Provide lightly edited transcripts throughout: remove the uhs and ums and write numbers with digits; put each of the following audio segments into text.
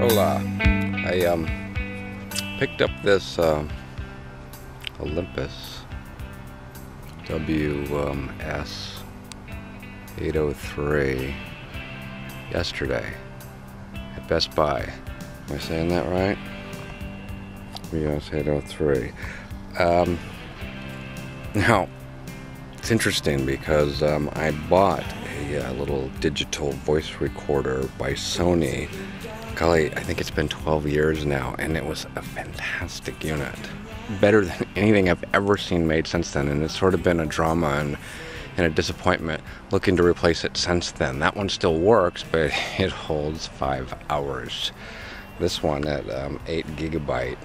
Hola. I picked up this Olympus WS-803 yesterday at Best Buy. Am I saying that right? WS-803. Now, it's interesting because I bought a little digital voice recorder by Sony. Golly, I think it's been 12 years now, and it was a fantastic unit. Better than anything I've ever seen made since then, and it's sort of been a drama and a disappointment looking to replace it since then. That one still works, but it holds 5 hours. This one at 8 gigabyte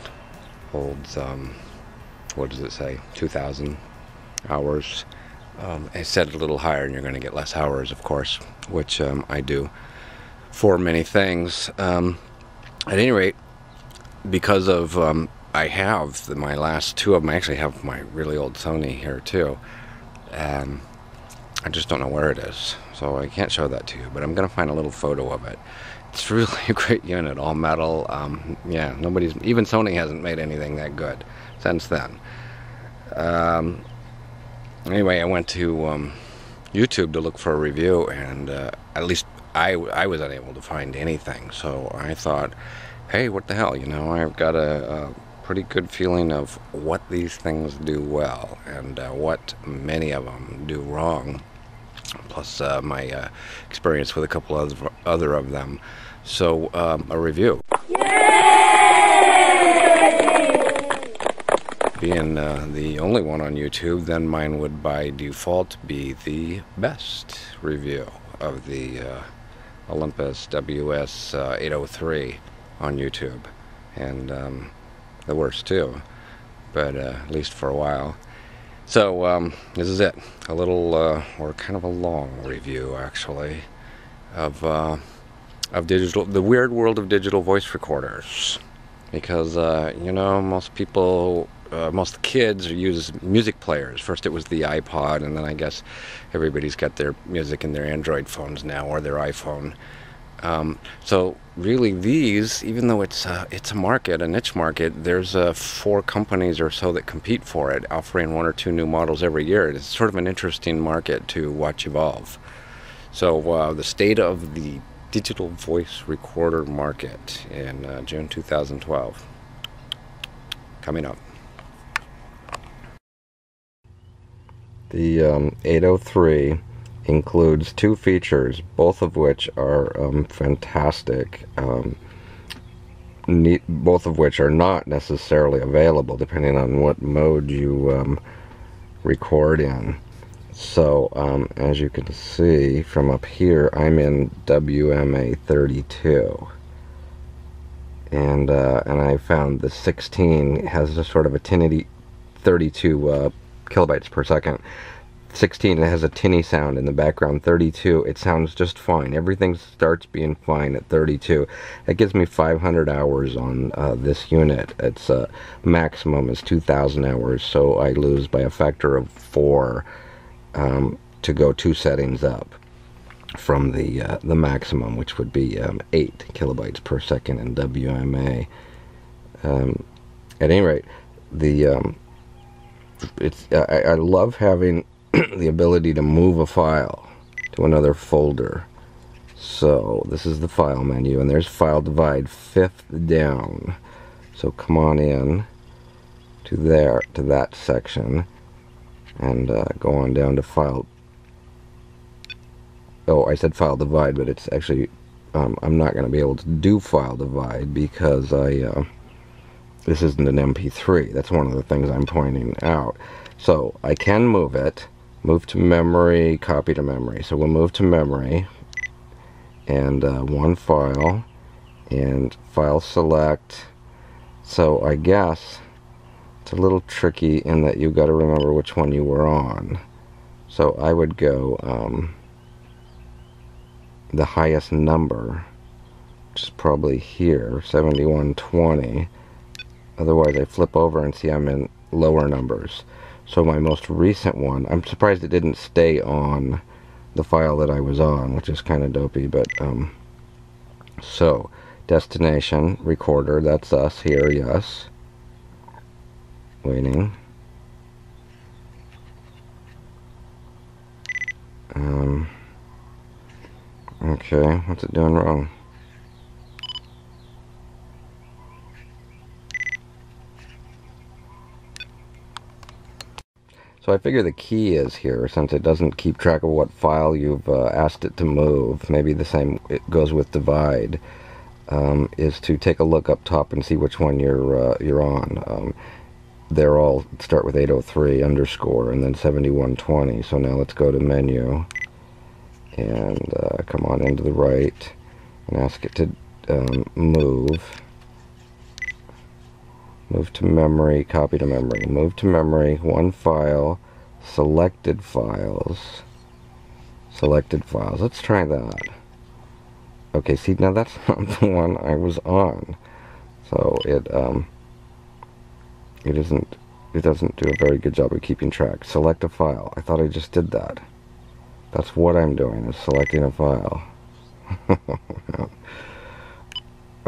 holds, what does it say, 2,000 hours. I set it a little higher and you're going to get less hours, of course, which I do for many things. At any rate, because of I have my last two of them. I actually have my really old Sony here too. I just don't know where it is, so I can't show that to you, but I'm going to find a little photo of it. It's really a great unit, all metal. Yeah, even Sony hasn't made anything that good since then. Anyway, I went to YouTube to look for a review, and at least I was unable to find anything. So I thought, hey, what the hell, I've got a pretty good feeling of what these things do well and what many of them do wrong, plus my experience with a couple other of them. So a review. Being the only one on YouTube, then mine would by default be the best review of the Olympus WS-803 on YouTube, and the worst too, but at least for a while. So this is it, a little or kind of a long review actually of the weird world of digital voice recorders, because most people, most kids use music players. First it was the iPod, and then I guess everybody's got their music in their Android phones now, or their iPhone. So really these, even though it's a market, a niche market, there's 4 companies or so that compete for it, offering 1 or 2 new models every year. It's sort of an interesting market to watch evolve. So the state of the digital voice recorder market in June 2012. Coming up. The 803 includes 2 features, both of which are fantastic, both of which are not necessarily available depending on what mode you record in. So as you can see from up here, I'm in WMA 32, and I found the 16 has a sort of a tinny 32 kilobytes per second. 16, it has a tinny sound in the background. 32, it sounds just fine. Everything starts being fine at 32. It gives me 500 hours on this unit. Its maximum is 2,000 hours, so I lose by a factor of 4 to go 2 settings up from the maximum, which would be 8 kilobytes per second in WMA. At any rate, I love having the ability to move a file to another folder. So this is the file menu, and there's file divide 5th down. So come on in to that section, and go on down to file. Oh, I said file divide, but it's actually I'm not going to be able to do file divide because this isn't an MP3. That's one of the things I'm pointing out. So I can move it. Move to memory, copy to memory. So we'll move to memory, and one file, and file select. So I guess it's a little tricky in that you've got to remember which one you were on. So I would go the highest number, which is probably here, 7120. Otherwise I flip over and see I'm in lower numbers. So my most recent one, I'm surprised it didn't stay on the file that I was on, which is kind of dopey, but so Destination, recorder, that's us here, yes. Waiting. Okay, what's it doing wrong? So I figure the key is here, since it doesn't keep track of what file you've asked it to move. Maybe the same it goes with divide. Is to take a look up top and see which one you're on. They're all start with 803 underscore and then 7120. So now let's go to menu and come on into the right and ask it to move to memory, copy to memory, move to memory, one file, selected files. Let's try that. Okay, see, now that's not the one I was on. So it doesn't do a very good job of keeping track. Select a file. I thought I just did that. That's what I'm doing, is selecting a file.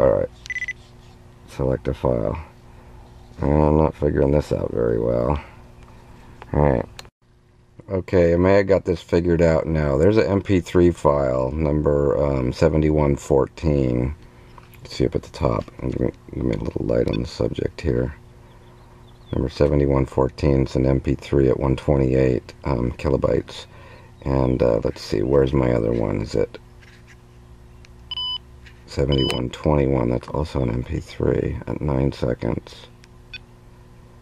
Alright. Select a file. I'm not figuring this out very well. Alright. Okay, I may have got this figured out now. There's an MP3 file, number 7114. See up at the top. Give me a little light on the subject here. Number 7114. It's an MP3 at 128 kilobytes. And let's see, where's my other one? Is it 7121? That's also an MP3 at 9 seconds.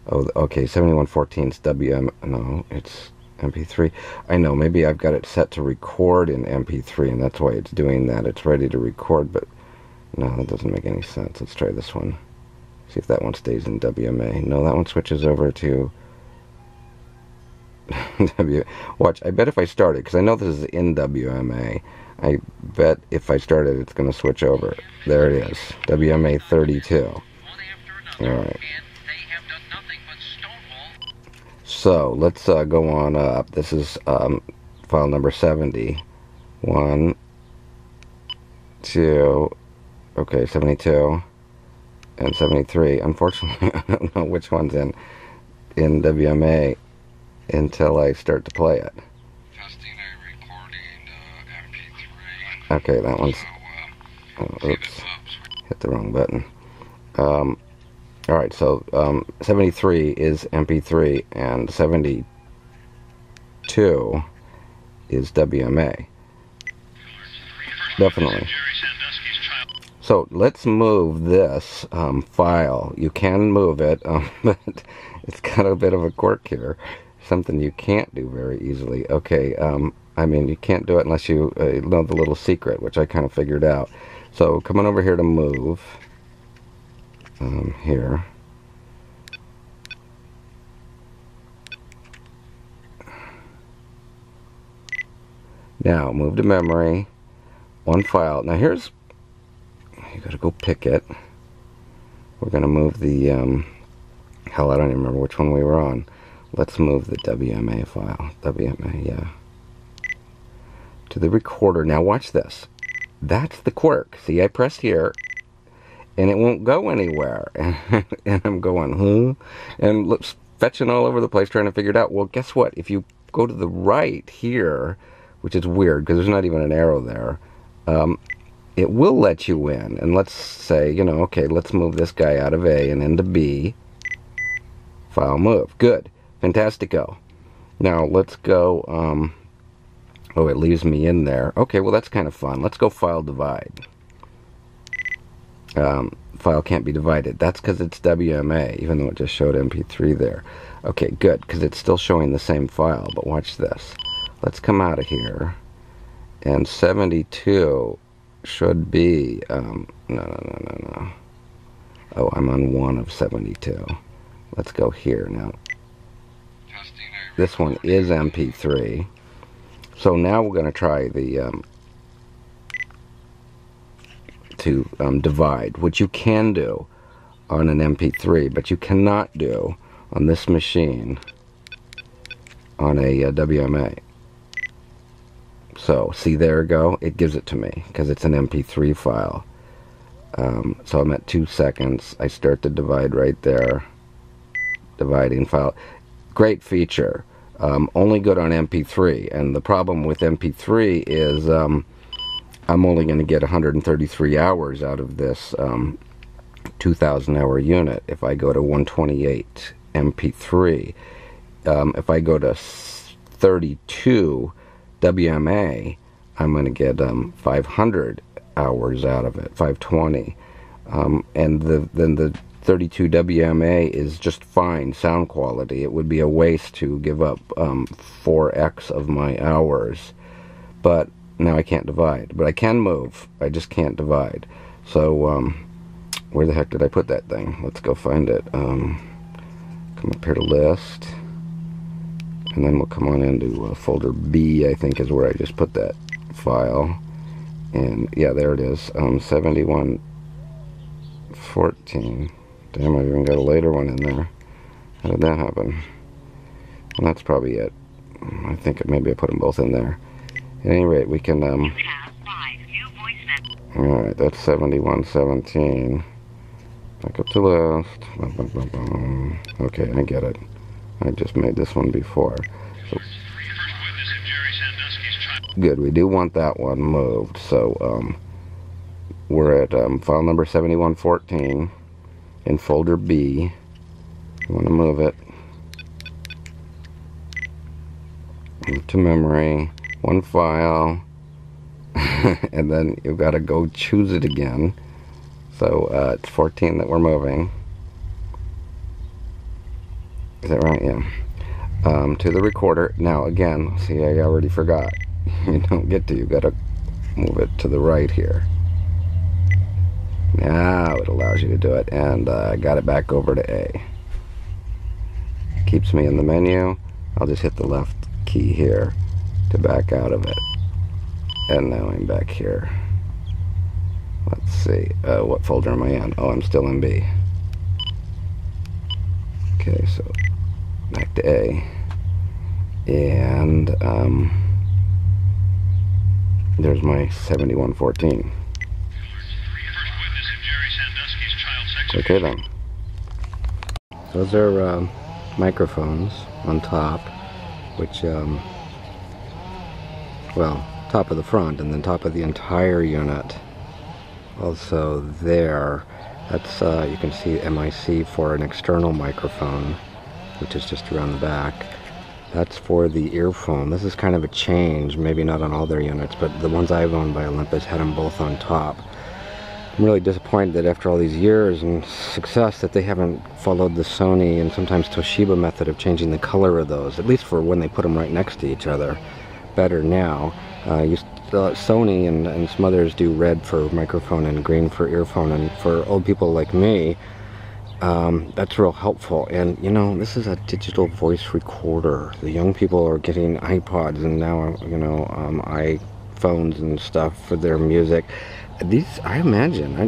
Oh, okay, 7114 is WM. No, it's MP3. I know, maybe I've got it set to record in MP3, and that's why it's doing that. It's ready to record, but no, that doesn't make any sense. Let's try this one. See if that one stays in WMA. No, that one switches over to Watch, I bet if I start it, because I know this is in WMA, I bet if I start it, it's going to switch over. There it is, WMA 32. Alright. So, let's go on up. This is file number 70. 1, 2, okay, 72, and 73. Unfortunately, I don't know which one's in WMA until I start to play it. Testing a recording MP3. Okay, that one's... Oh, oops, hit the wrong button. Alright, so 73 is MP3 and 72 is WMA. Definitely. So let's move this file. You can move it, but it's got a bit of a quirk here. Something you can't do very easily. Okay, I mean, you can't do it unless you know the little secret, which I kind of figured out. So come on over here to move. Here. Now, move to memory. One file. Now here's... You gotta go pick it. We're gonna move the... hell, I don't even remember which one we were on. Let's move the WMA file. WMA, yeah. To the recorder. Now watch this. That's the quirk. See, I pressed here, and it won't go anywhere. And I'm going, huh? And looks fetching all over the place trying to figure it out. Well, guess what? If you go to the right here, which is weird because there's not even an arrow there, it will let you in. And let's say, you know, okay, let's move this guy out of A and into B. File move. Good. Fantastico. Now, let's go, oh, it leaves me in there. Okay, well, that's kind of fun. Let's go file divide. File can't be divided. That's because it's WMA, even though it just showed MP3 there. Okay, good, because it's still showing the same file, but watch this. Let's come out of here, and 72 should be, no. Oh, I'm on 1 of 72. Let's go here now. This one is MP3. So now we're going to try the divide, which you can do on an MP3, but you cannot do on this machine on a WMA. So, see, there we go. It gives it to me because it's an MP3 file. So I'm at 2 seconds. I start to divide right there. Dividing file. Great feature. Only good on MP3. And the problem with MP3 is I'm only going to get 133 hours out of this 2,000 hour unit. If I go to 128 MP3, if I go to 32 WMA, I'm going to get 500 hours out of it, 520. And then the 32 WMA is just fine sound quality. It would be a waste to give up 4x of my hours. But now I can't divide. But I can move. I just can't divide. So, where the heck did I put that thing? Let's go find it. Come up here to list. And then we'll come on into folder B, I think is where I just put that file. And yeah, there it is. 7114. Damn, I've even got a later one in there. How did that happen? Well, that's probably it. I think maybe I put them both in there. At any rate, we can, alright, that's 7117. Back up to list. Okay, I get it. I just made this one before. So, good, we do want that one moved. So, we're at file number 7114 in folder B. You want to move it. Move to memory. One file. And then you've got to go choose it again. So it's 14 that we're moving. Is that right? Yeah. To the recorder. Now again, see, I already forgot. You don't get to. You got to move it to the right here. Now it allows you to do it, and I got it back over to A. Keeps me in the menu. I'll just hit the left key here to back out of it. And now I'm back here. Let's see, what folder am I in? Oh, I'm still in B. Okay, so back to A. And there's my 7114. Okay then. Those are microphones on top, which, well, top of the front and then top of the entire unit. Also there, that's, you can see MIC for an external microphone, which is just around the back. That's for the earphone. This is kind of a change, maybe not on all their units, but the ones I've owned by Olympus had them both on top. I'm really disappointed that after all these years and success that they haven't followed the Sony and sometimes Toshiba method of changing the color of those, at least for when they put them right next to each other. Better now. Sony and some others do red for microphone and green for earphone, and for old people like me, that's real helpful. And you know, this is a digital voice recorder. The young people are getting iPods and now, you know, iPhones and stuff for their music. These, I imagine, I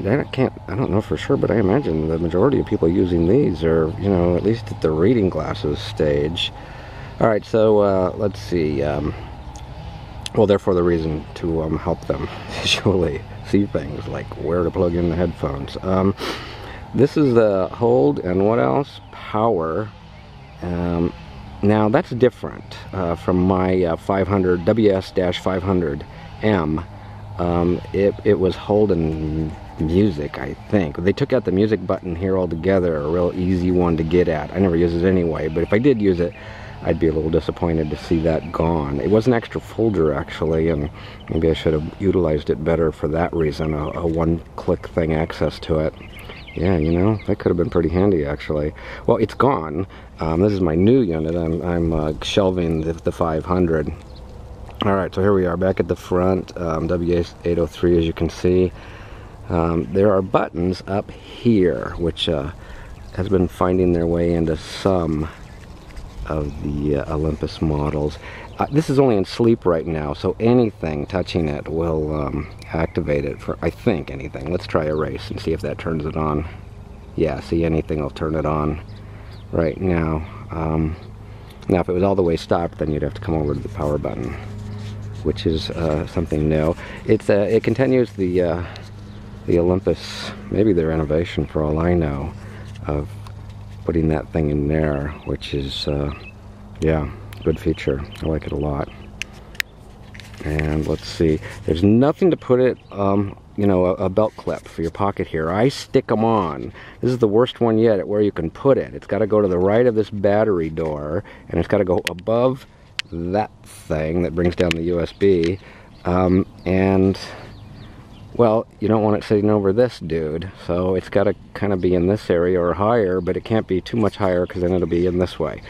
don't know for sure, but I imagine the majority of people using these are, you know, at least at the reading glasses stage. Alright, so let's see. Well, therefore the reason to help them visually see things, like where to plug in the headphones. This is the hold, and what else? Power. Now that's different from my 500 WS-500M. It was holding music, I think. They took out the music button here altogether, a real easy one to get at. I never use it anyway, but if I did use it, I'd be a little disappointed to see that gone. It was an extra folder, actually, and maybe I should have utilized it better for that reason, a one-click thing access to it. Yeah, you know, that could have been pretty handy, actually. Well, it's gone. This is my new unit. I'm shelving the 500. Alright, so here we are back at the front, WS-803, as you can see. There are buttons up here, which has been finding their way into some of the Olympus models. This is only in sleep right now, so anything touching it will activate it for, I think, anything. Let's try erase and see if that turns it on. Yeah, see, anything will turn it on right now. Now, if it was all the way stopped, then you'd have to come over to the power button, which is something new. It continues the the Olympus, maybe their innovation for all I know, of putting that thing in there, which is, yeah, good feature. I like it a lot. And let's see, there's nothing to put it, you know, a belt clip for your pocket here. I stick them on. This is the worst one yet at where you can put it. It's got to go to the right of this battery door, and it's got to go above that thing that brings down the USB. And, well, you don't want it sitting over this dude, so it's got to kind of be in this area or higher, but it can't be too much higher because then it'll be in this way.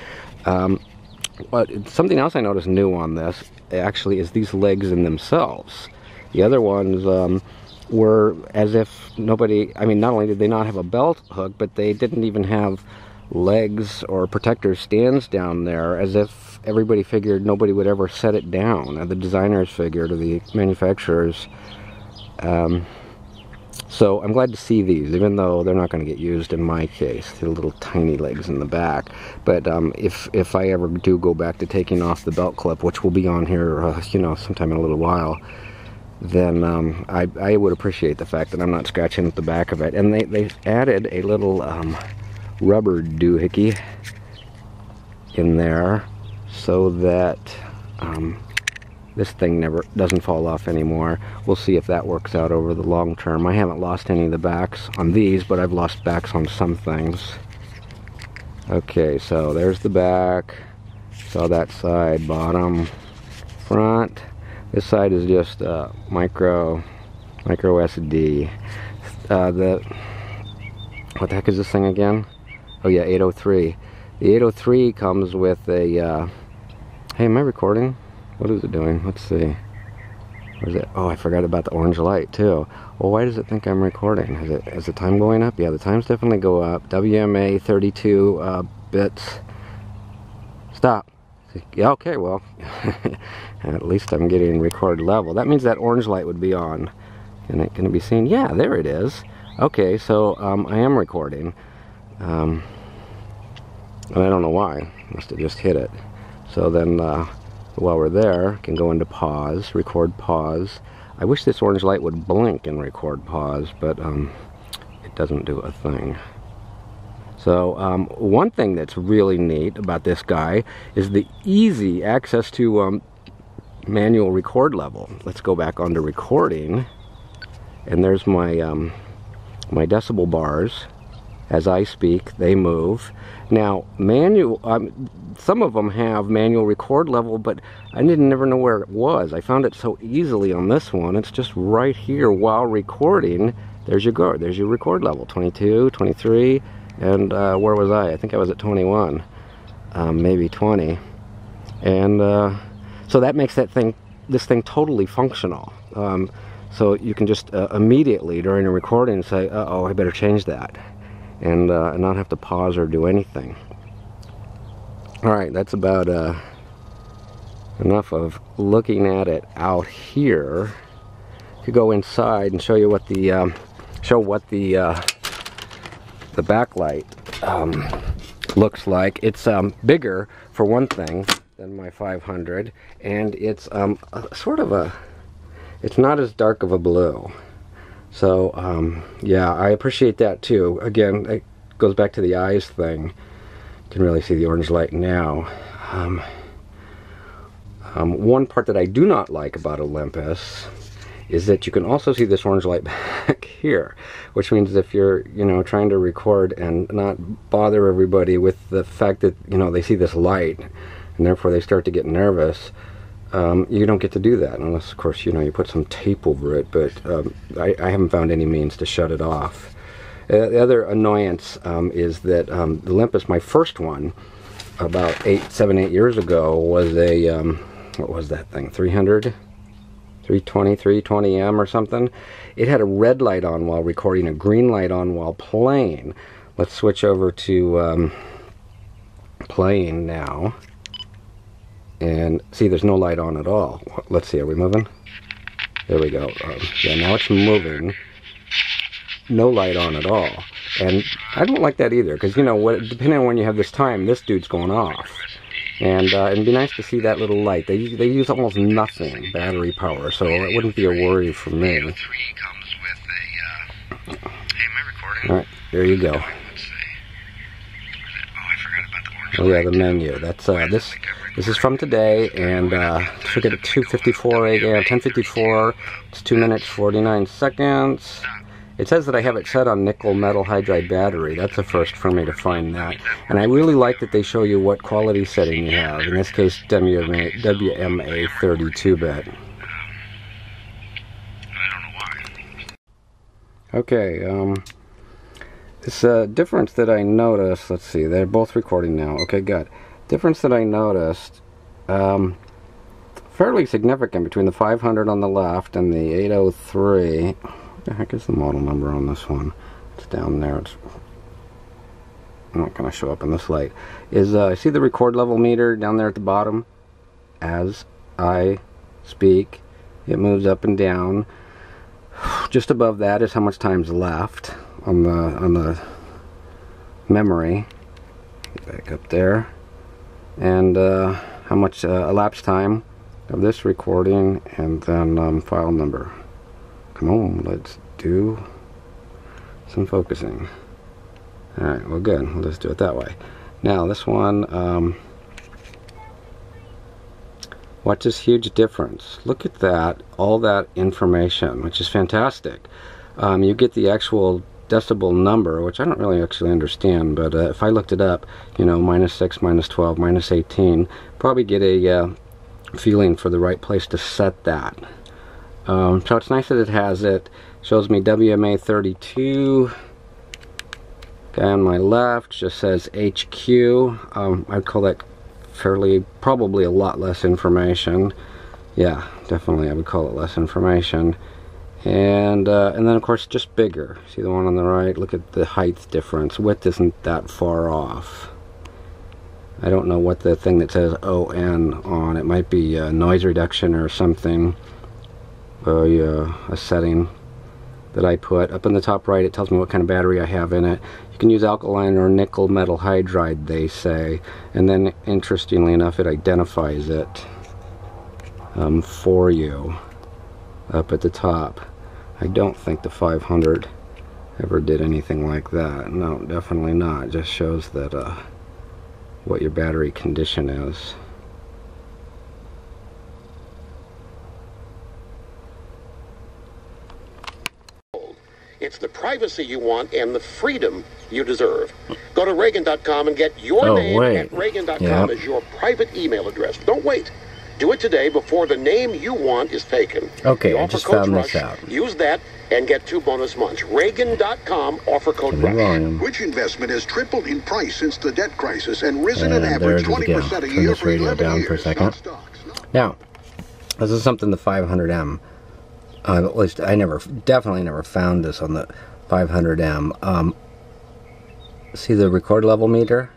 But something else I noticed new on this actually is these legs in themselves. The other ones were as if nobody, I mean, not only did they not have a belt hook, but they didn't even have legs or protector stands down there, as if everybody figured nobody would ever set it down. The designers figured, or the manufacturers. So I'm glad to see these, even though they're not going to get used in my case. They're little tiny legs in the back. But if I ever do go back to taking off the belt clip, which will be on here, you know, sometime in a little while, then I would appreciate the fact that I'm not scratching at the back of it. And they added a little rubber doohickey in there so that this thing doesn't fall off anymore. We'll see if that works out over the long term. I haven't lost any of the backs on these, but I've lost backs on some things. Okay, so there's the back. Saw that side, bottom, front. This side is just micro SD. What the heck is this thing again? Oh yeah, 803. The 803 comes with a. Hey, am I recording? What is it doing? Let's see. What is it? Oh, I forgot about the orange light too. Well, why does it think I'm recording? Is the time going up? Yeah, the times definitely go up. WMA 32 bits. Stop. Yeah, okay, well, at least I'm getting record level. That means that orange light would be on. And it can be seen? Yeah, there it is. Okay, so I am recording. And I don't know why. Must have just hit it. So then, while we're there, I can go into pause, record pause. I wish this orange light would blink and record pause, but it doesn't do a thing. So one thing that's really neat about this guy is the easy access to manual record level. Let's go back onto recording, and there's my my decibel bars. As I speak, they move. Now, manual, some of them have manual record level, but I never know where it was. I found it so easily on this one. It's just right here while recording. There's your record level, 22, 23, and where was I? I think I was at 21, maybe 20. And so that makes this thing totally functional. So you can just immediately during a recording say, uh-oh, I better change that. And not have to pause or do anything. Alright, that's about enough of looking at it out here. To go inside and show you what the backlight looks like. It's bigger for one thing than my 500, and it's sort of a, it's not as dark of a blue. So, yeah, I appreciate that too. Again, it goes back to the eyes thing. You can really see the orange light now. One part that I do not like about Olympus is that you can also see this orange light back here, which means if you're, you know, trying to record and not bother everybody with the fact that, you know, they see this light and therefore they start to get nervous. You don't get to do that unless, of course, you know, you put some tape over it, but I haven't found any means to shut it off. The other annoyance is that the Olympus, my first one, about 7, 8 years ago, was a, what was that thing, 320M or something. It had a red light on while recording, a green light on while playing. Let's switch over to playing now. And see, there's no light on at all. Let's see, are we moving? There we go. Yeah, now it's moving. No light on at all. And I don't like that either, because, you know, depending on when you have this time, this dude's going off. And it'd be nice to see that little light. They use almost nothing battery power, so it wouldn't be a worry for me. comes with a recording? Alright, there you go. Let's see. Oh, I forgot about the orange Oh yeah, light. the menu. That's this is from today, and took it at 2:54 a.m. 10:54. It's 2 minutes 49 seconds. It says that I have it set on nickel metal hydride battery. That's a first for me to find that. And I really like that they show you what quality setting you have. In this case, WMA 32-bit. I don't know why. Okay, this difference that I noticed, let's see, they're both recording now. Okay, good. Difference that I noticed, fairly significant between the 500 on the left and the 803. What the heck is the model number on this one? It's down there. It's not going to show up in this light. See the record level meter down there at the bottom? As I speak, it moves up and down. Just above that is how much time's left on the memory. Get back up there. And how much elapsed time of this recording, and then file number. Come on, let's do some focusing. Alright, well good, we'll just do it that way. Now this one, watch this huge difference. Look at that, all that information, which is fantastic. You get the actual decibel number, which I don't really actually understand, but if I looked it up, you know, -6, -12, -18, probably get a feeling for the right place to set that. So it's nice that it has it. Shows me WMA 32. Guy on my left just says HQ. I'd call that probably a lot less information. Yeah, definitely I would call it less information. And then of course just bigger. See the one on the right? Look at the height difference. Width isn't that far off. I don't know what the thing that says ON on. It might be noise reduction or something. A setting that I put. Up in the top right, it tells me what kind of battery I have in it. You can use alkaline or nickel metal hydride, they say. And then, interestingly enough, it identifies it for you up at the top. I don't think the 500 ever did anything like that. No, definitely not. It just shows that what your battery condition is. It's the privacy you want and the freedom you deserve. Go to Reagan.com and get your name at Reagan.com as your private email address. Don't wait. Do it today before the name you want is taken. Okay, I just found this out. Use that and get 2 bonus months. Reagan.com, offer code RUSH. Which investment has tripled in price since the debt crisis and risen an average 20% a year Turn this for radio 11 down years? for a second. Now, this is something the 500M. At least I definitely never found this on the 500M. See the record level meter?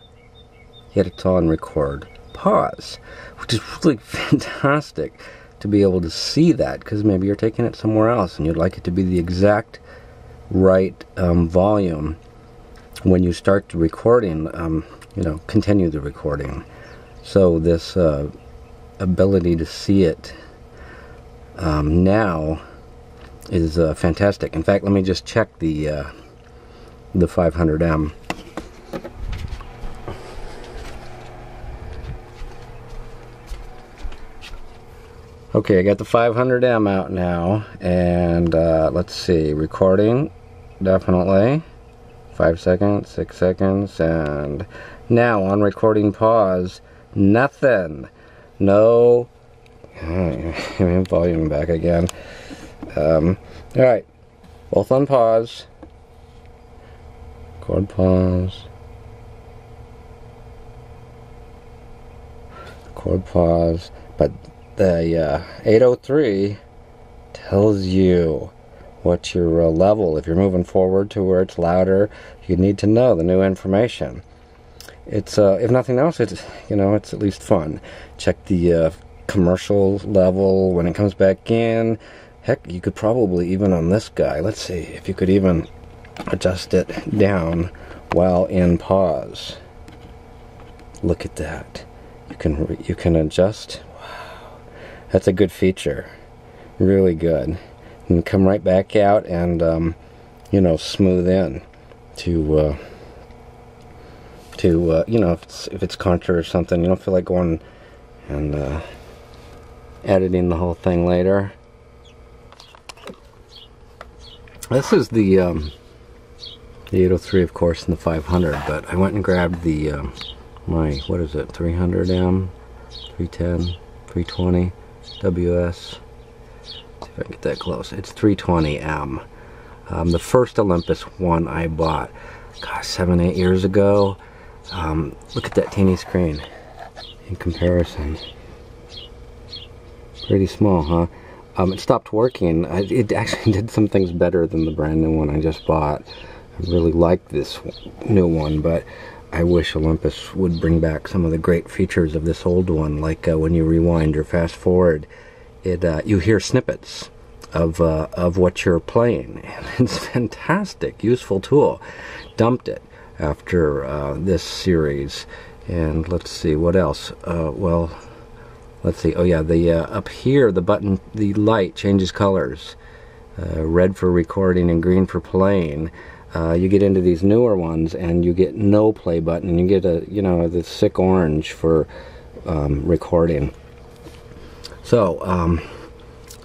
Hit it on record. Pause. Which is really fantastic to be able to see that, because maybe you're taking it somewhere else and you'd like it to be the exact right volume when you start the recording, you know, continue the recording. So this ability to see it now is fantastic. In fact, let me just check the 500M. Okay, I got the 500M out now, and let's see, recording, definitely, 5 seconds, 6 seconds, and now on recording pause, nothing, no, volume back again. Alright, both on pause, record pause, record pause, but the 803 tells you what your level. If you're moving forward to where it's louder, you need to know the new information. It's if nothing else, it's, you know, it's at least fun. Check the commercial level when it comes back in. Heck, you could probably even on this guy, let's see if you could even adjust it down while in pause. Look at that. You can adjust. That's a good feature. Really good. And come right back out and, you know, smooth in. to you know, if it's contra or something, you don't feel like going and editing the whole thing later. This is the 803, of course, and the 500, but I went and grabbed the my, what is it, 300M, 310, 320 WS. See if I can get that close. It's 320M. The first Olympus one I bought, gosh, 7-8 years ago. Look at that teeny screen in comparison. Pretty small, huh? It stopped working. It actually did some things better than the brand new one I just bought. I really like this new one, but I wish Olympus would bring back some of the great features of this old one, like when you rewind or fast forward, you hear snippets of what you're playing, and it's a fantastic, useful tool. Dumped it after this series, and let's see what else. Well, let's see. Oh yeah, the up here, the button, the light changes colors. Red for recording and green for playing. You get into these newer ones, and you get no play button. You get a, you know, the sick orange for recording. So,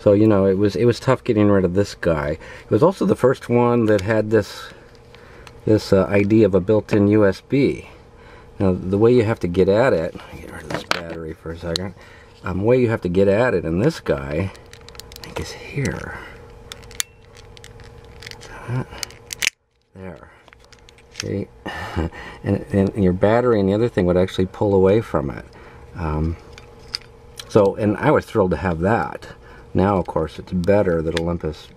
so you know, it was tough getting rid of this guy. It was also the first one that had this idea of a built-in USB. Now, the way you have to get at it, let me get rid of this battery for a second. The way you have to get at it in this guy, I think, is here. There. See? and your battery and the other thing would actually pull away from it. So, and I was thrilled to have that. Now, of course, it's better that Olympus,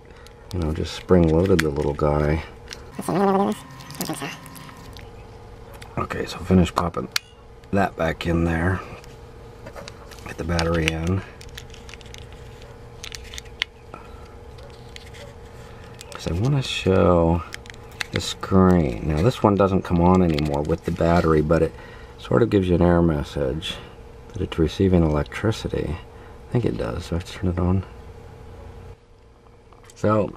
you know, just spring-loaded the little guy. Okay, so finish popping that back in there. Get the battery in. Because I want to show the screen. Now, this one doesn't come on anymore with the battery, but it sort of gives you an error message that it's receiving electricity. I think it does. So I have to turn it on. So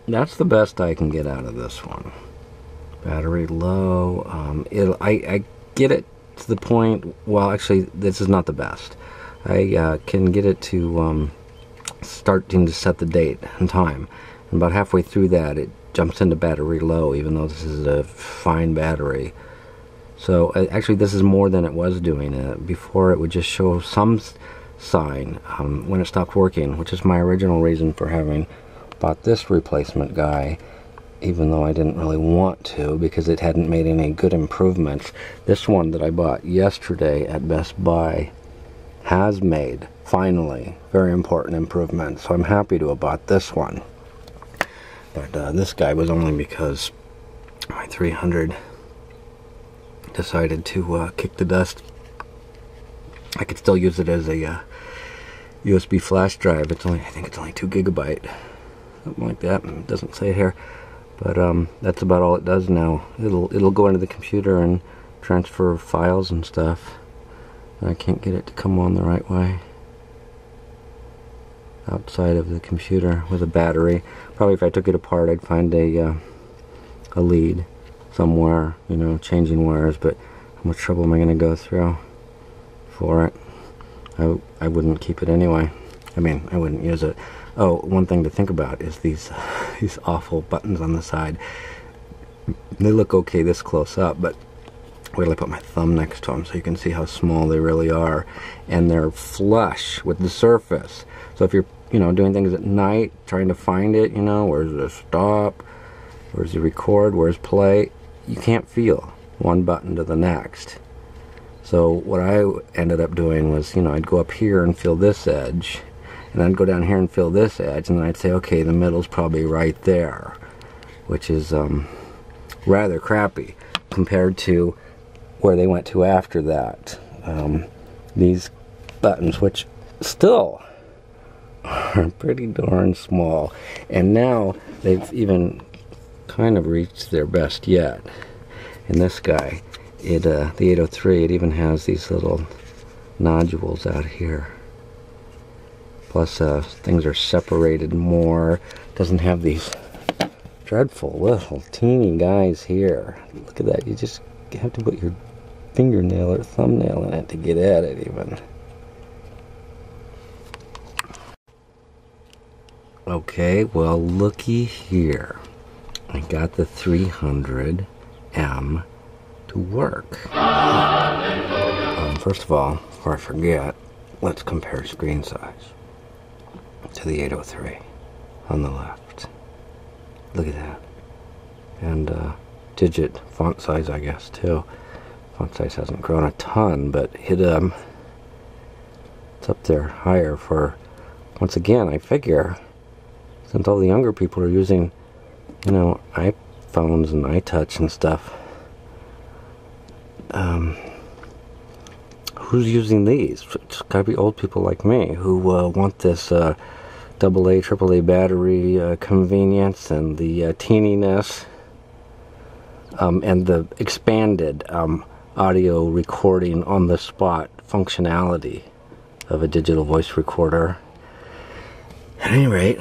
that's the best I can get out of this one. Battery low. I get it to the point. Well, actually, this is not the best. I can get it to starting to set the date and time. And about halfway through that, it jumps into battery low, even though this is a fine battery. So actually, this is more than it was doing. Before, it would just show some sign when it stopped working, which is my original reason for having bought this replacement guy, even though I didn't really want to, because it hadn't made any good improvements. This one that I bought yesterday at Best Buy has made, finally, very important improvements. So I'm happy to have bought this one. But this guy was only because my 300 decided to kick the dust. I could still use it as a USB flash drive. It's only, I think it's only 2 GB, something like that. It doesn't say it here, but that's about all it does now. It'll go into the computer and transfer files and stuff. I can't get it to come on the right way outside of the computer with a battery. Probably if I took it apart, I'd find a lead somewhere, you know, changing wires, but how much trouble am I going to go through for it? I wouldn't keep it anyway. I mean, I wouldn't use it. Oh, one thing to think about is these awful buttons on the side. They look okay this close up, but wait till I put my thumb next to them so you can see how small they really are. And they're flush with the surface. So if you're, you know, doing things at night, trying to find it, you know, where's the stop, where's the record, where's play, you can't feel one button to the next. So what I ended up doing was, you know, I'd go up here and feel this edge, and I'd go down here and feel this edge, and then I'd say, okay, the middle's probably right there, which is rather crappy compared to where they went to after that. These buttons, which still are pretty darn small, and now they've even kind of reached their best yet. In this guy, the 803, it even has these little nodules out here. Plus, things are separated more. Doesn't have these dreadful little teeny guys here. Look at that. You just have to put your fingernail or thumbnail in it to get at it even. Okay, well, looky here. I got the 300M to work. First of all, before I forget, let's compare screen size to the 803 on the left. Look at that. And digit font size, I guess, too. Font size hasn't grown a ton, but it's up there higher for, once again, I figure, since all the younger people are using, you know, iPhones and iTouch and stuff, who's using these? It's gotta be old people like me who want this AA, AAA battery convenience and the teeniness and the expanded audio recording on the spot functionality of a digital voice recorder. At any rate,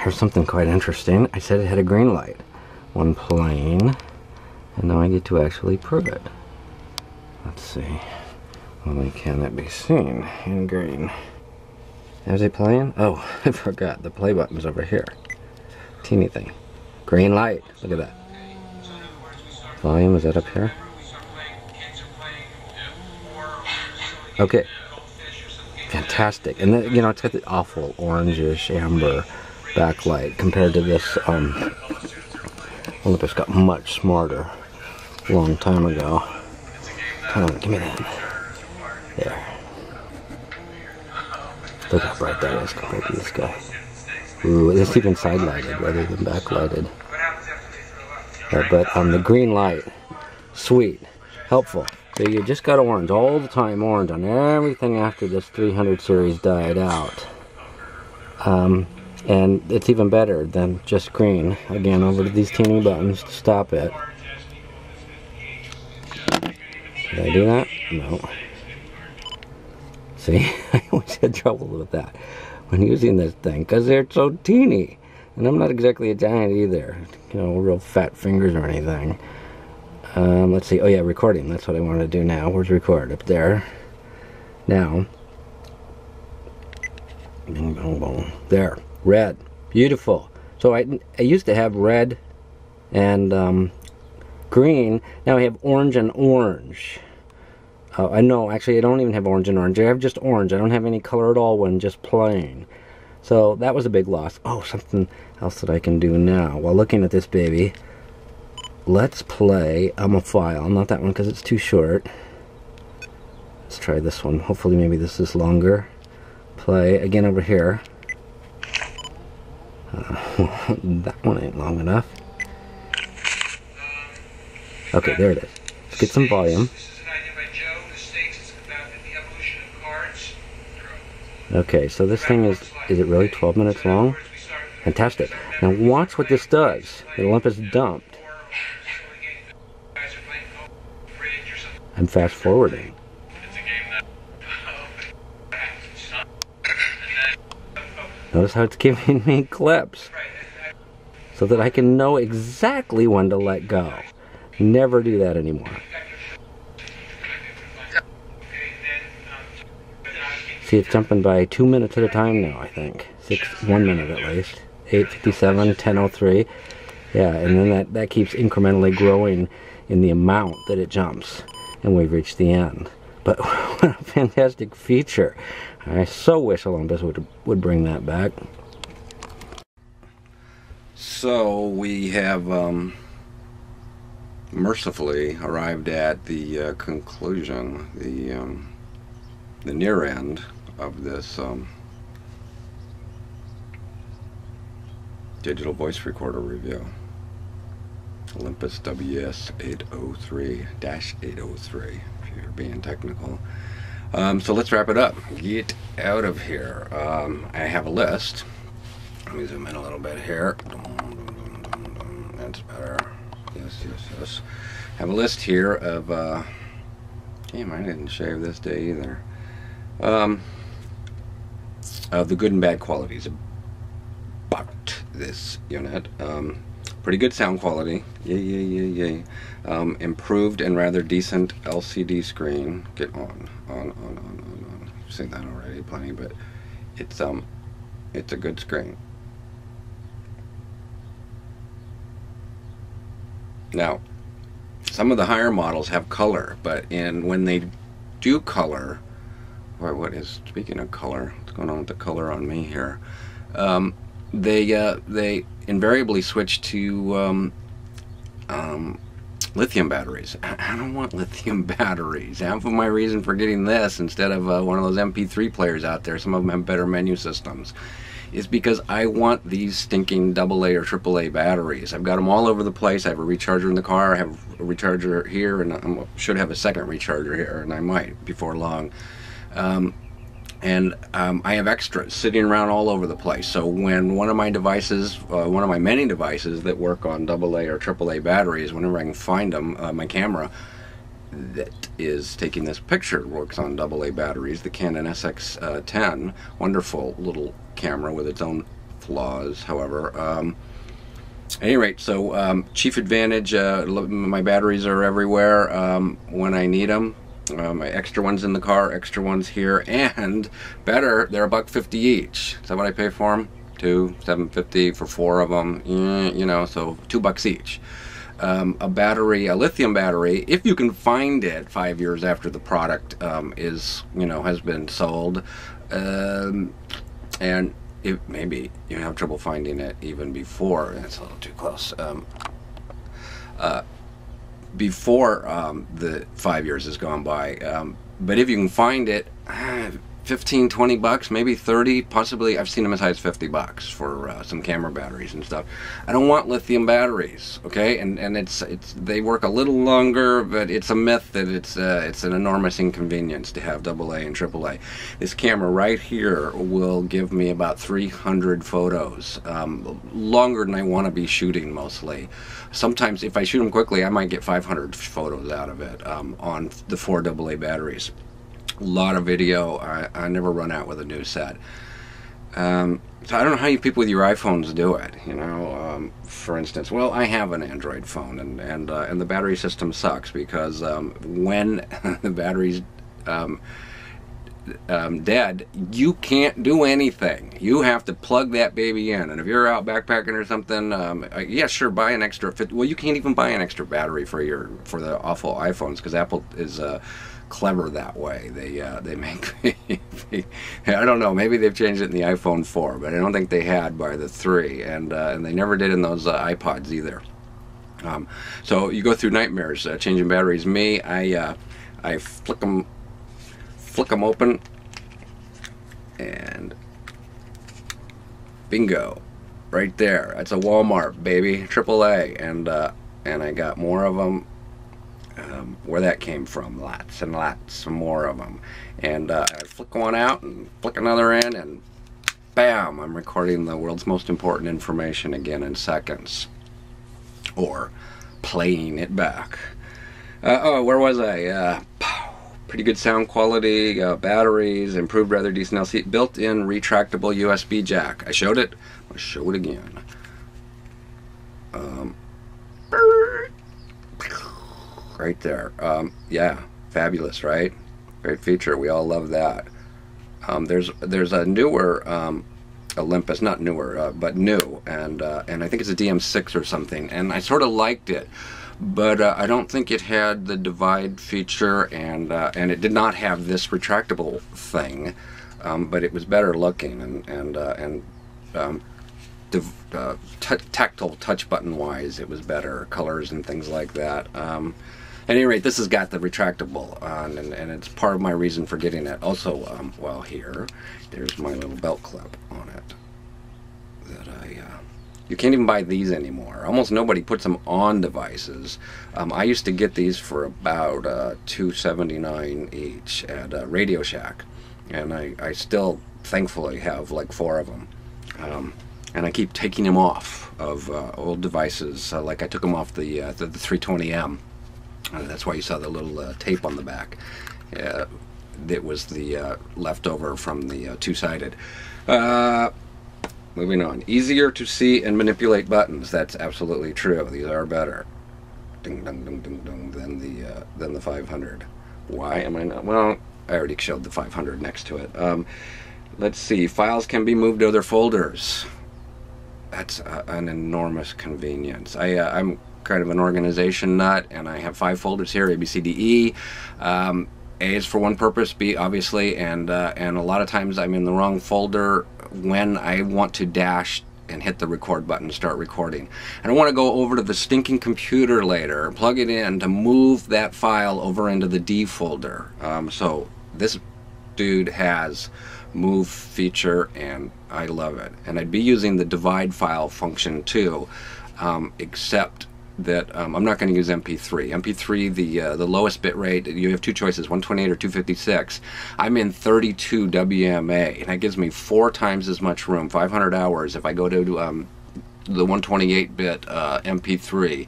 here's something quite interesting. I said it had a green light when playing, and now I get to actually prove it. Let's see. Only can it be seen in green? Is it playing? Oh, I forgot. The play button's over here. Teeny thing. Green light. Look at that. Volume, is that up here? Okay. Fantastic. And then, you know, it's got the awful orangish amber backlight compared to this. Olympus got much smarter a long time ago. Hold on, give me that. There. Look how bright that is compared to this guy. Ooh, it's even side lighted rather than backlighted. But the green light, sweet, helpful. So you just got orange all the time, orange on everything after this 300 series died out. And it's even better than just green. Again, over to these teeny buttons to stop it. Did I do that? No. See, I always had trouble with that when using this thing because they're so teeny. And I'm not exactly a giant either. You know, real fat fingers or anything. Let's see. Oh yeah, recording. That's what I want to do now. Where's record? Up there. Now. Bing, bong, bong. There. Red. Beautiful. So I used to have red and green. Now I have orange and orange. I know, actually I don't even have orange and orange. I have just orange. I don't have any color at all when just playing. So that was a big loss. Oh, something else that I can do now while looking at this baby. Let's play a file. Not that one because it's too short. Let's try this one. Hopefully maybe this is longer. Play again over here. That one ain't long enough. Okay, there it is. Let's get some volume. Okay, so this thing is it really 12 minutes long? Fantastic. Now watch what this does. The Olympus dumped. I'm fast forwarding. Notice how it's giving me clips so that I can know exactly when to let go. Never do that anymore. See, it's jumping by 2 minutes at a time now, I think. 1 minute at least. 8:57, 10:03. Yeah, and then that keeps incrementally growing in the amount that it jumps. And we've reached the end. But what a fantastic feature. I so wish Olympus would bring that back. So we have mercifully arrived at the conclusion, the near end of this digital voice recorder review. Olympus WS-803-803, if you're being technical. So let's wrap it up. Get out of here. I have a list. Let me zoom in a little bit here. That's better. Yes, yes, yes. I have a list here of, damn, I didn't shave this day either. Of the good and bad qualities about this unit. Pretty good sound quality. Yay. Improved and rather decent LCD screen. Get on. I've seen that already plenty, but it's a good screen. Now, some of the higher models have color, but when they do color, speaking of color, what's going on with the color on me here? They invariably switch to lithium batteries. I don't want lithium batteries. Half of my reason for getting this instead of one of those MP3 players out there, some of them have better menu systems, is because I want these stinking AA or AAA batteries. I've got them all over the place. I have a recharger in the car, I have a recharger here, and I should have a second recharger here, and I might before long. I have extras sitting around all over the place. So when one of my devices, one of my many devices that work on AA or AAA batteries, whenever I can find them, my camera that is taking this picture works on AA batteries, the Canon SX10, wonderful little camera with its own flaws, however. At any rate, so chief advantage, my batteries are everywhere when I need them. My extra ones in the car, extra ones here, and better, they're $1.50 each. Is that what I pay for them? $7.50 for 4 of them. You know, so $2 each. A lithium battery, if you can find it 5 years after the product has been sold, and maybe you have trouble finding it even before. That's a little too close. Before the 5 years has gone by, but if you can find it, $15-20, maybe 30, possibly. I've seen them as high as $50 for some camera batteries and stuff. I don't want lithium batteries, okay? And they work a little longer, but it's a myth that it's an enormous inconvenience to have AA and AAA. This camera right here will give me about 300 photos, longer than I want to be shooting mostly. Sometimes if I shoot them quickly, I might get 500 photos out of it on the 4 AA batteries. A lot of video. I never run out with a new set. So I don't know how you people with your iPhones do it. You know, for instance, well, I have an Android phone, and the battery system sucks because when the battery's dead, you can't do anything. You have to plug that baby in, and if you're out backpacking or something, yeah, sure, buy an extra. Well, you can't even buy an extra battery for the awful iPhones because Apple is clever that way. They make I don't know, maybe they've changed it in the iPhone 4, but I don't think they had by the 3, and they never did in those iPods either. So you go through nightmares changing batteries. Me, I flick them open, and bingo, right there. That's a Walmart, baby, AAA, and I got more of them. Where that came from, lots and lots more of them, and I flick one out and flick another in, and bam, I'm recording the world's most important information again in seconds, or playing it back. Oh, where was I? Pretty good sound quality, batteries, improved rather decent LCD, built-in retractable USB jack. I showed it. I'll show it again. Right there. Yeah, fabulous, right? Great feature. We all love that. There's a newer Olympus, not newer, but new, and I think it's a DM6 or something, and I sort of liked it, but I don't think it had the divide feature, and it did not have this retractable thing, but it was better looking, and tactile touch button wise, it was better, colors and things like that. At any rate, this has got the retractable on, and it's part of my reason for getting it. Also, well, there's my little belt clip on it. You can't even buy these anymore. Almost nobody puts them on devices. I used to get these for about $2.79 each at Radio Shack, and I still, thankfully, have like 4 of them. And I keep taking them off of old devices. Like I took them off the 320M. That's why you saw the little tape on the back. That was the leftover from the two-sided. moving on. Easier to see and manipulate buttons. That's absolutely true. These are better. Ding dong dong dong dong than the 500. Why am I not? Well, I already showed the 500 next to it. Let's see. Files can be moved to other folders. That's an enormous convenience. I'm kind of an organization nut, and I have 5 folders here: A, B, C, D, E. A is for one purpose, B obviously, and a lot of times I'm in the wrong folder when I want to dash and hit the record button to start recording. And I want to go over to the stinking computer later, plug it in to move that file over into the D folder. So this dude has move feature, and I love it. And I'd be using the divide file function too, except that I'm not going to use MP3. MP3, the lowest bit rate, you have 2 choices, 128 or 256. I'm in 32 WMA, and that gives me 4 times as much room, 500 hours. If I go to the 128-bit MP3,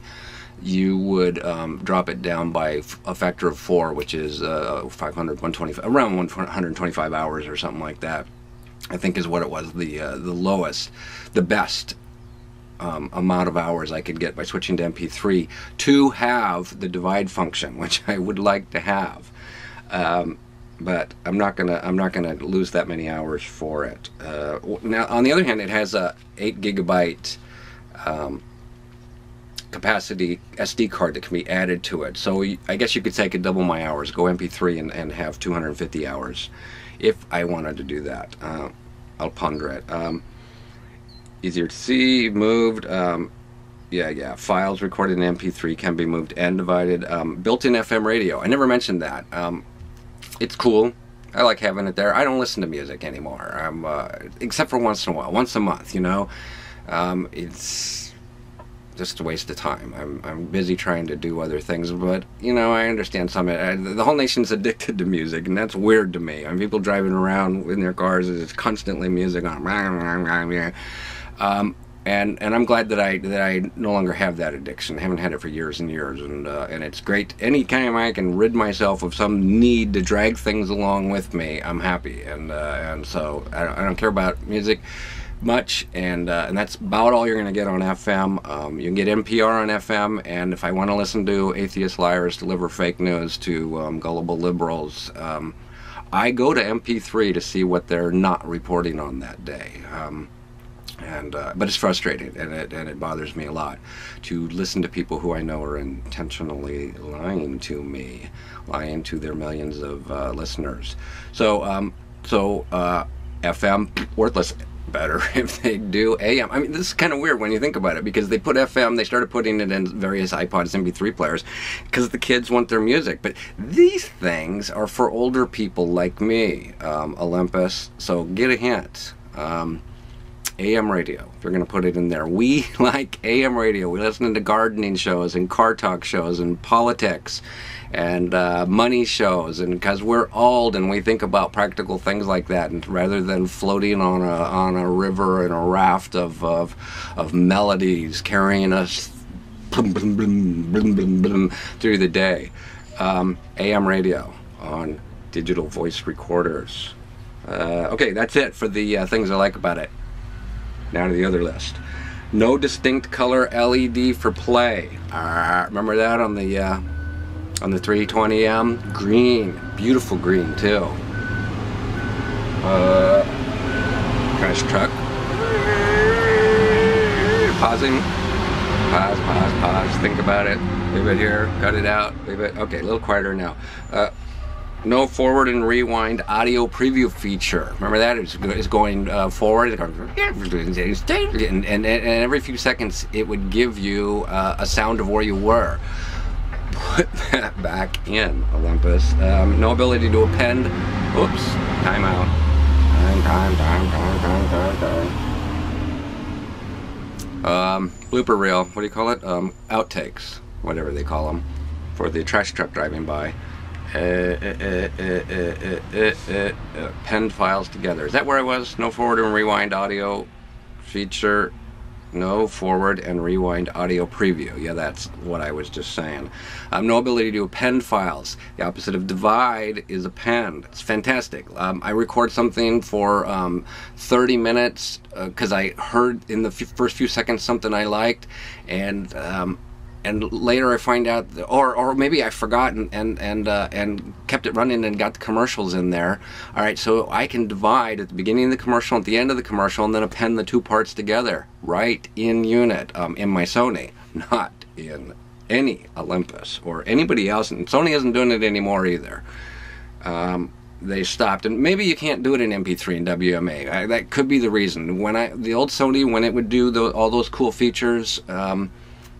you would drop it down by a factor of 4, which is 500, 125, around 125 hours or something like that, I think is what it was, the lowest, the best amount of hours I could get by switching to MP3 to have the divide function, which I would like to have, but I'm not gonna lose that many hours for it. Now, on the other hand, it has a 8 gigabyte capacity SD card that can be added to it. So I guess you could say I could double my hours, go MP3 and have 250 hours if I wanted to do that. I'll ponder it. Easier to see, moved, yeah, files recorded in MP3 can be moved and divided. Built-in FM radio, I never mentioned that. It's cool, I like having it there. I don't listen to music anymore, except for once in a while, once a month, you know. It's just a waste of time. I'm busy trying to do other things, but you know, I understand some. The whole nation's addicted to music, and that's weird to me. I mean, people driving around in their cars, it's constantly music on. And I'm glad that I no longer have that addiction. I haven't had it for years and years, and it's great. Anytime I can rid myself of some need to drag things along with me, I'm happy. And so I don't care about music much, and that's about all you're going to get on FM. You can get NPR on FM, and if I want to listen to atheist liars deliver fake news to gullible liberals, I go to MP3 to see what they're not reporting on that day. But it's frustrating, and it bothers me a lot to listen to people who I know are intentionally lying to me, lying to their millions of listeners. So FM, worthless. Better if they do AM. I mean, this is kind of weird when you think about it, because they put FM, they started putting it in various iPods, MP3 players, because the kids want their music. But these things are for older people like me, Olympus, so get a hint. AM radio, if you're going to put it in there. We like AM radio. We listen to gardening shows and car talk shows and politics and money shows, and because we're old and we think about practical things like that, and rather than floating on a river in a raft of melodies carrying us through the day. AM radio on digital voice recorders. Okay, that's it for the things I like about it. Now to the other list. No distinct color LED for play. Remember that on the 320M? Green, beautiful green too. Crash truck. Pausing. Pause. Think about it. Leave it here. Cut it out. Leave it. Okay, a little quieter now. No forward and rewind audio preview feature. Remember that? It's going forward, and every few seconds it would give you a sound of where you were. Put that back in, Olympus. No ability to append. Oops. Time out. Time. Blooper reel. What do you call it? Outtakes. Whatever they call them. For the trash truck driving by. Penned files together. Is that where I was? No forward and rewind audio feature. No forward and rewind audio preview. Yeah, that's what I was just saying. No ability to append files. The opposite of divide is append. It's fantastic. I record something for 30 minutes because I heard in the first few seconds something I liked, and later I find out, or maybe I forgot and kept it running and got the commercials in there. All right, so I can divide at the beginning of the commercial, at the end of the commercial, and then append the two parts together right in unit in my Sony, not in any Olympus or anybody else. And Sony isn't doing it anymore either. They stopped, and maybe you can't do it in MP3 and WMA. That could be the reason. When the old Sony, when it would do all those cool features.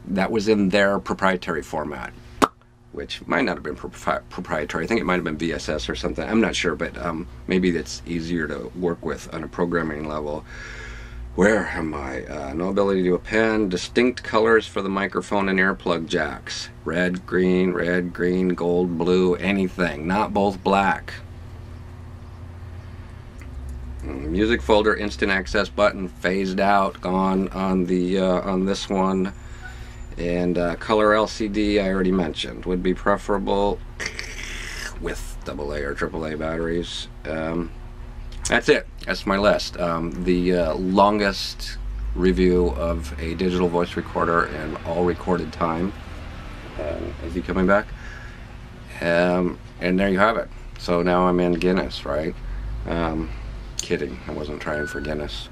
That was in their proprietary format, which might not have been proprietary. I think it might have been VSS or something. I'm not sure, but maybe it's easier to work with on a programming level. Where am I? No ability to append. Distinct colors for the microphone and earplug jacks. Red, green, gold, blue, anything. Not both black. Music folder, instant access button, phased out, gone on the on this one. And color LCD I already mentioned, would be preferable with AA or AAA batteries. That's it. That's my list. The longest review of a digital voice recorder in all recorded time. Is he coming back? And there you have it. So now I'm in Guinness, right? Kidding. I wasn't trying for Guinness.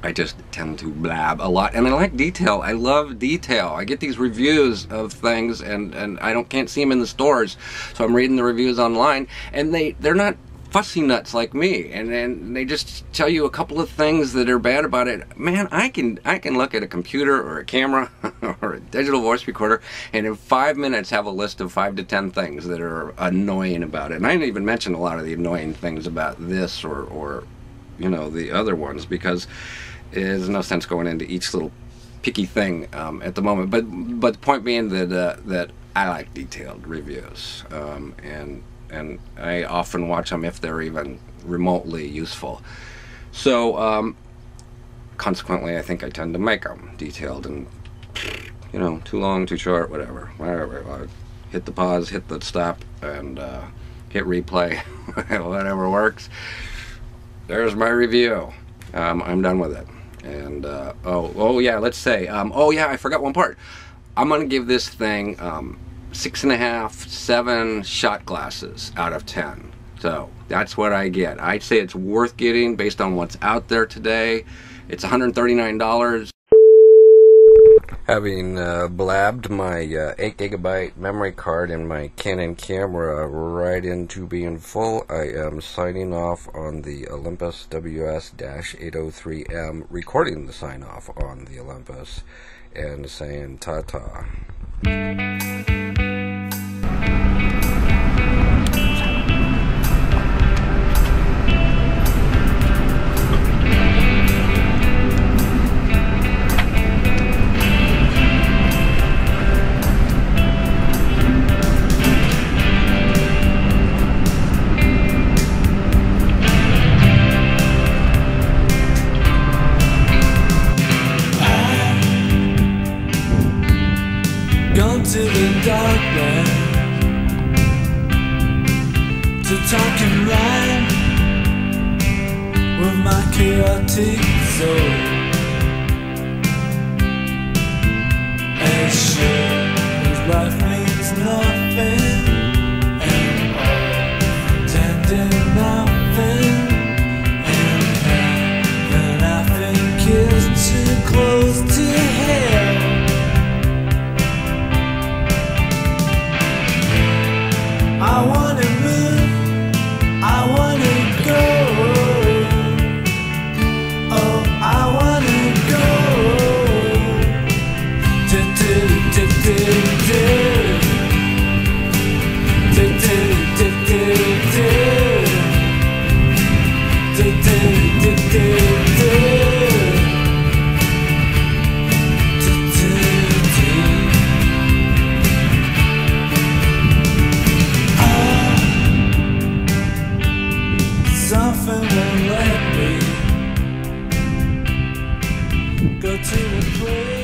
I just tend to blab a lot, and I like detail. I love detail. I get these reviews of things, and I can't see them in the stores, so I'm reading the reviews online, and they're not fussy nuts like me, and they just tell you a couple of things that are bad about it. Man, I can look at a computer or a camera or a digital voice recorder, and in 5 minutes have a list of 5 to 10 things that are annoying about it. And I didn't even mention a lot of the annoying things about this or you know, the other ones, because there's no sense going into each little picky thing at the moment. But the point being that I like detailed reviews, and I often watch them if they're even remotely useful. So consequently, I think I tend to make them detailed, and you know, too long, too short, whatever. Hit the pause, hit the stop, and hit replay, whatever works. There's my review. I'm done with it. And oh yeah, let's say oh yeah, I forgot one part. I'm gonna give this thing 6.5, 7 shot glasses out of 10. So that's what I get. I'd say it's worth getting based on what's out there today. It's $139. Having blabbed my 8GB memory card and my Canon camera right into being full, I am signing off on the Olympus WS-803M, recording the sign off on the Olympus, and saying ta-ta. Gone to the darkness to talk and rhyme with my chaotic soul. As sure as life means nothing, and all pretending nothing, and heaven I think is too close to hell. I wanna move, I wanna go. Oh, I wanna to a place